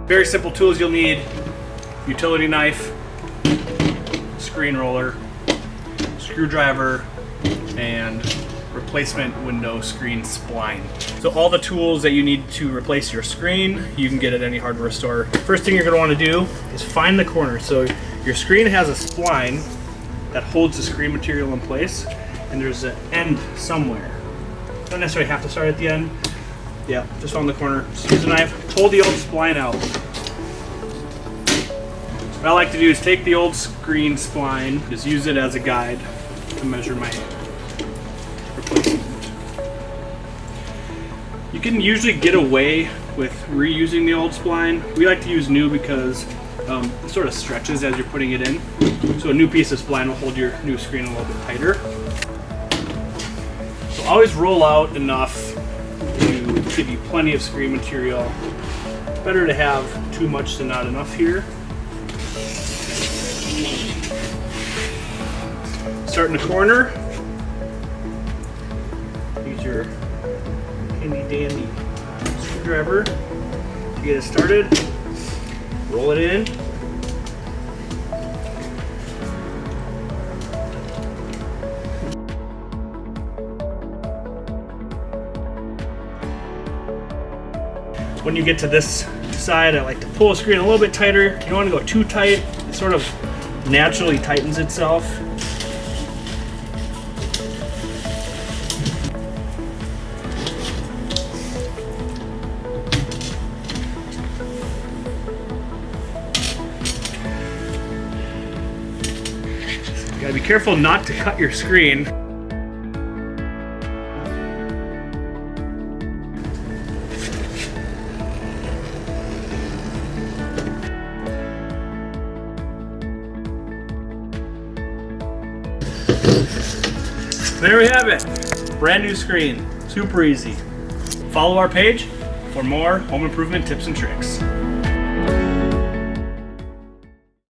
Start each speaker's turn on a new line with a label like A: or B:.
A: Very simple tools you'll need: utility knife, screen roller, screwdriver, and replacement window screen spline. So all the tools that you need to replace your screen, you can get at any hardware store. First thing you're going to want to do is find the corner. So your screen has a spline that holds the screen material in place, and there's an end somewhere. Don't necessarily have to start at the end. Yeah, just on the corner. Just use a knife, pull the old spline out. What I like to do is take the old screen spline, just use it as a guide to measure my replacement. You can usually get away with reusing the old spline. We like to use new because it sort of stretches as you're putting it in. So a new piece of spline will hold your new screen a little bit tighter. So always roll out enough to give you plenty of screen material. Better to have too much than not enough here. Start in the corner. Use your handy dandy screwdriver to get it started. Roll it in. When you get to this side, I like to pull the screen a little bit tighter. You don't want to go too tight. It sort of naturally tightens itself. You gotta be careful not to cut your screen. There we have it. Brand new screen. Super easy. Follow our page for more home improvement tips and tricks.